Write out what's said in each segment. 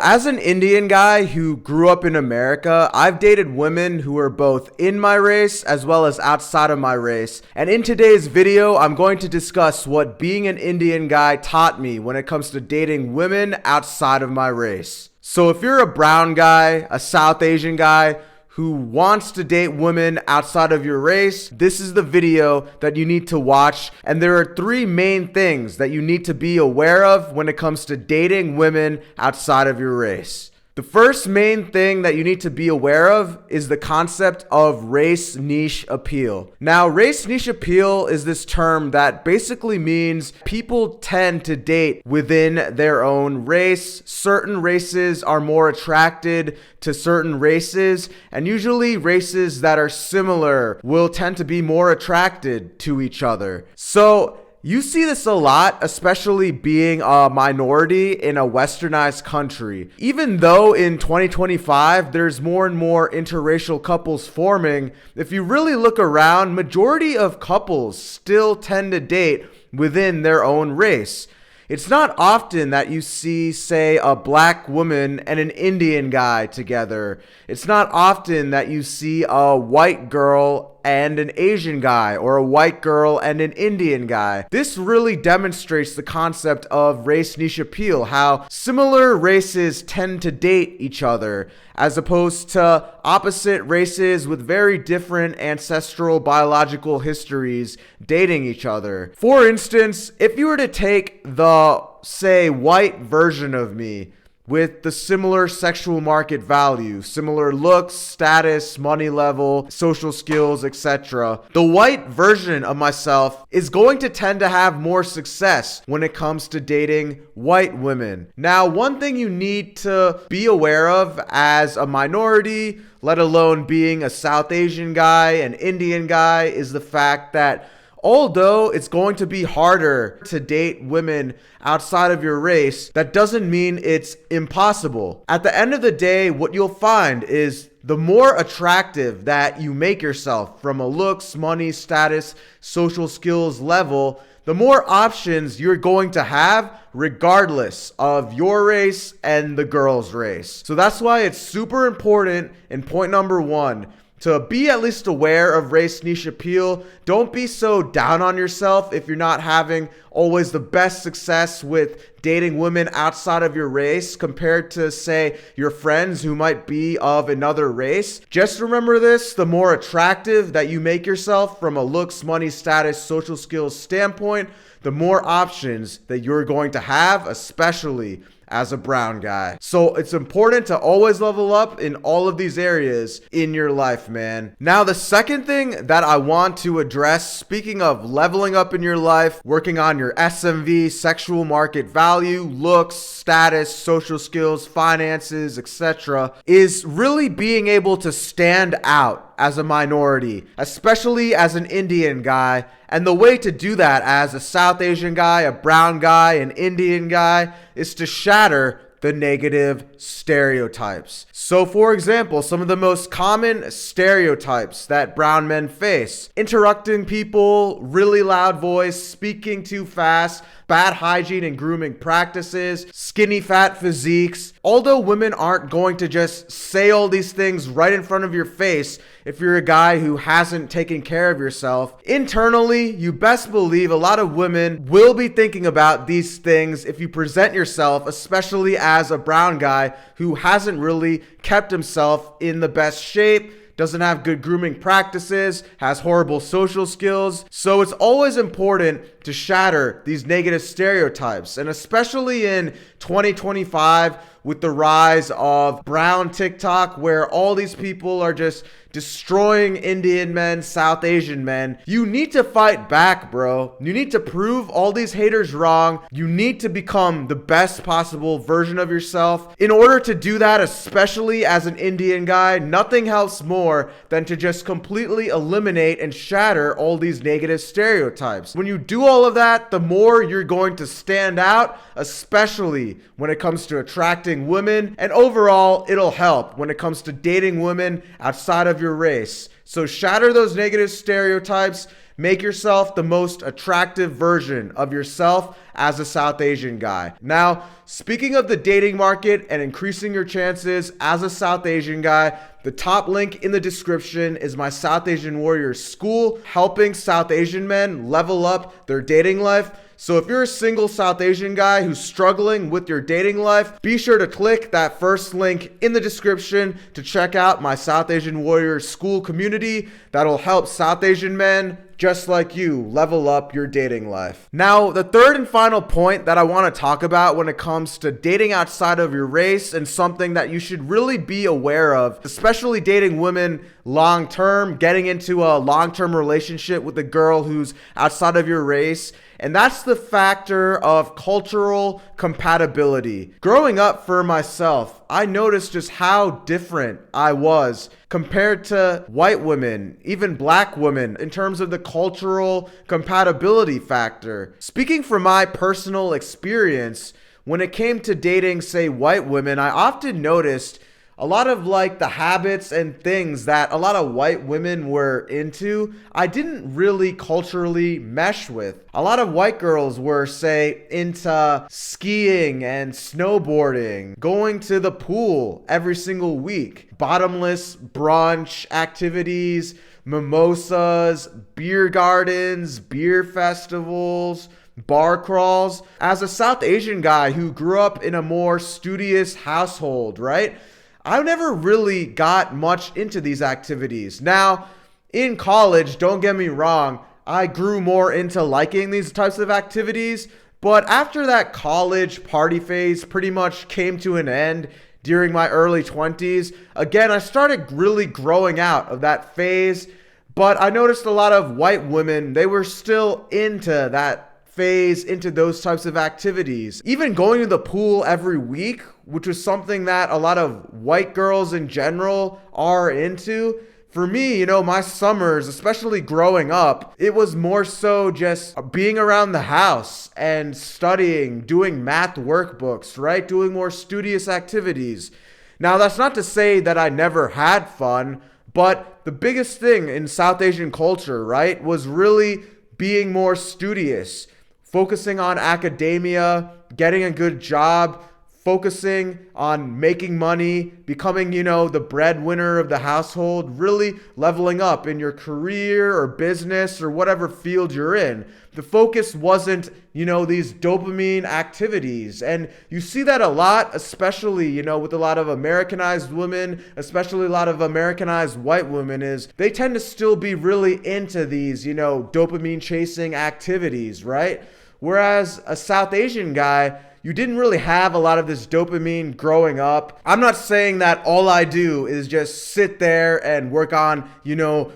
As an Indian guy who grew up in America, I've dated women who are both in my race as well as outside of my race. And in today's video, I'm going to discuss what being an Indian guy taught me when it comes to dating women outside of my race. So if you're a brown guy, a South Asian guy, who wants to date women outside of your race, this is the video that you need to watch. And there are three main things that you need to be aware of when it comes to dating women outside of your race. The first main thing that you need to be aware of is the concept of race niche appeal. Now, race niche appeal is this term that basically means people tend to date within their own race. Certain races are more attracted to certain races, and usually races that are similar will tend to be more attracted to each other. So you see this a lot, especially being a minority in a westernized country. Even though in 2025, there's more and more interracial couples forming, if you really look around, majority of couples still tend to date within their own race. It's not often that you see, say, a black woman and an Indian guy together. It's not often that you see a white girl and an Asian guy, or a white girl and an Indian guy. This really demonstrates the concept of race niche appeal, how similar races tend to date each other, as opposed to opposite races with very different ancestral biological histories dating each other. For instance, if you were to take the, say, white version of me, with the similar sexual market value, similar looks, status, money level, social skills, etc. The white version of myself is going to tend to have more success when it comes to dating white women. Now, one thing you need to be aware of as a minority, let alone being a South Asian guy, an Indian guy, is the fact that although it's going to be harder to date women outside of your race, that doesn't mean it's impossible. At the end of the day, what you'll find is the more attractive that you make yourself from a looks, money, status, social skills level, the more options you're going to have regardless of your race and the girl's race. So that's why it's super important in point number one, to be at least aware of race niche appeal. Don't be so down on yourself if you're not having always the best success with dating women outside of your race compared to, say, your friends who might be of another race. Just remember this: the more attractive that you make yourself from a looks, money, status, social skills standpoint, the more options that you're going to have, especially as a brown guy. So it's important to always level up in all of these areas in your life, man. Now, the second thing that I want to address, speaking of leveling up in your life, working on your SMV, sexual market value, looks, status, social skills, finances, etc., is really being able to stand out as a minority, especially as an Indian guy. And the way to do that as a South Asian guy, a brown guy, an Indian guy, is to shatter the negative stereotypes. So for example, some of the most common stereotypes that brown men face: interrupting people, really loud voice, speaking too fast, bad hygiene and grooming practices, skinny fat physiques. Although women aren't going to just say all these things right in front of your face if you're a guy who hasn't taken care of yourself, internally, you best believe a lot of women will be thinking about these things if you present yourself, especially as a brown guy who hasn't really kept himself in the best shape, doesn't have good grooming practices, has horrible social skills. So it's always important to shatter these negative stereotypes. And especially in 2025, with the rise of brown TikTok, where all these people are just destroying Indian men, South Asian men, you need to fight back, bro. You need to prove all these haters wrong. You need to become the best possible version of yourself. In order to do that, especially as an Indian guy, nothing helps more than to just completely eliminate and shatter all these negative stereotypes. When you do all of that, the more you're going to stand out, especially when it comes to attracting women, and overall, it'll help when it comes to dating women outside of your race. So shatter those negative stereotypes. Make yourself the most attractive version of yourself as a South Asian guy. Now, speaking of the dating market and increasing your chances as a South Asian guy, the top link in the description is my South Asian Warriors school, helping South Asian men level up their dating life. So if you're a single South Asian guy who's struggling with your dating life, be sure to click that first link in the description to check out my South Asian Warriors school community that'll help South Asian men just like you level up your dating life. Now, the third and final point that I want to talk about when it comes to dating outside of your race, and something that you should really be aware of, especially dating women long term, getting into a long-term relationship with a girl who's outside of your race, and that's the factor of cultural compatibility. Growing up for myself, I noticed just how different I was compared to white women, even black women, in terms of the cultural compatibility factor. Speaking from my personal experience, when it came to dating, say, white women, I often noticed a lot of the habits and things that a lot of white women were into, I didn't really culturally mesh with. A lot of white girls were, say, into skiing and snowboarding, going to the pool every single week, bottomless brunch activities, mimosas, beer gardens, beer festivals, bar crawls. As a South Asian guy who grew up in a more studious household, right? I never really got much into these activities. Now, in college, don't get me wrong, I grew more into liking these types of activities, but after that college party phase pretty much came to an end during my early 20s, again, I started really growing out of that phase, but I noticed a lot of white women, they were still into that phase, into those types of activities. Even going to the pool every week, which was something that a lot of white girls in general are into. For me, my summers, especially growing up, it was more so just being around the house and studying, doing math workbooks, right? Doing more studious activities. Now, that's not to say that I never had fun, but the biggest thing in South Asian culture, right, was really being more studious, focusing on academia, getting a good job, focusing on making money, becoming, the breadwinner of the household, really leveling up in your career or business or whatever field you're in. The focus wasn't, these dopamine activities. And you see that a lot, especially, with a lot of Americanized women, especially a lot of Americanized white women, is they tend to still be really into these, dopamine chasing activities, right? Whereas a South Asian guy, you didn't really have a lot of this dopamine growing up. I'm not saying that all I do is just sit there and work on,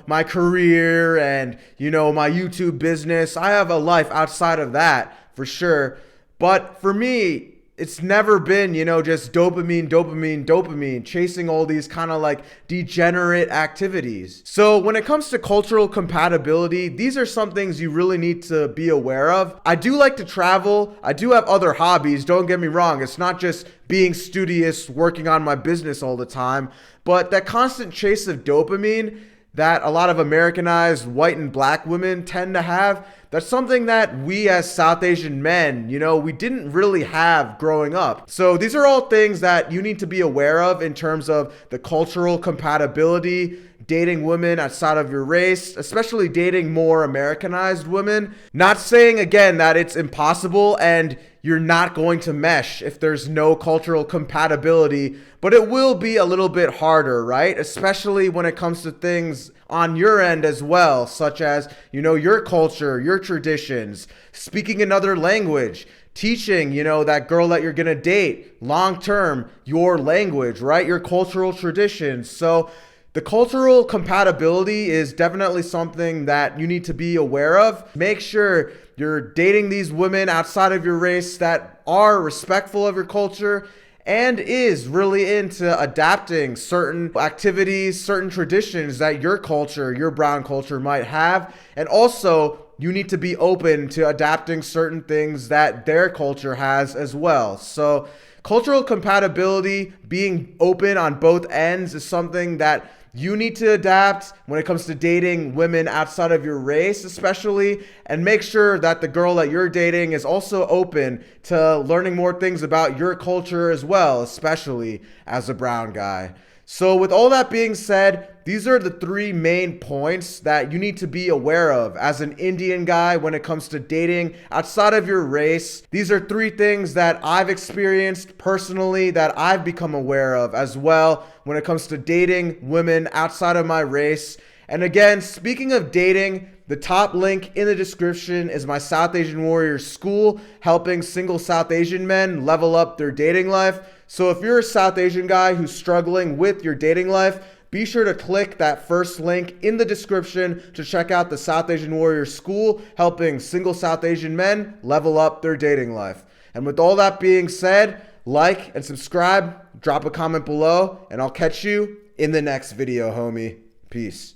my career and, my YouTube business. I have a life outside of that for sure. But for me, it's never been, just dopamine, chasing all these kind of degenerate activities. So when it comes to cultural compatibility, these are some things you really need to be aware of. I do like to travel. I do have other hobbies. Don't get me wrong. It's not just being studious, working on my business all the time, but that constant chase of dopamine that a lot of Americanized white and black women tend to have, that's something that we as South Asian men, we didn't really have growing up. So these are all things that you need to be aware of in terms of the cultural compatibility, dating women outside of your race, especially dating more Americanized women. Not saying, again, that it's impossible and you're not going to mesh if there's no cultural compatibility, but it will be a little bit harder, right? Especially when it comes to things on your end as well, such as, your culture, your traditions, speaking another language, teaching, that girl that you're gonna date long term, your language, right? Your cultural traditions. So the cultural compatibility is definitely something that you need to be aware of. Make sure you're dating these women outside of your race that are respectful of your culture and is really into adapting certain activities, certain traditions that your culture, your brown culture might have. And also, you need to be open to adapting certain things that their culture has as well. So cultural compatibility, being open on both ends, is something that you need to adapt when it comes to dating women outside of your race, especially, and make sure that the girl that you're dating is also open to learning more things about your culture as well, especially as a brown guy. So with all that being said, these are the three main points that you need to be aware of as an Indian guy when it comes to dating outside of your race. These are three things that I've experienced personally, that I've become aware of as well when it comes to dating women outside of my race. And again, speaking of dating, the top link in the description is my South Asian Warrior School, helping single South Asian men level up their dating life. So if you're a South Asian guy who's struggling with your dating life, be sure to click that first link in the description to check out the South Asian Warrior School, helping single South Asian men level up their dating life. And with all that being said, like and subscribe, drop a comment below, and I'll catch you in the next video, homie. Peace.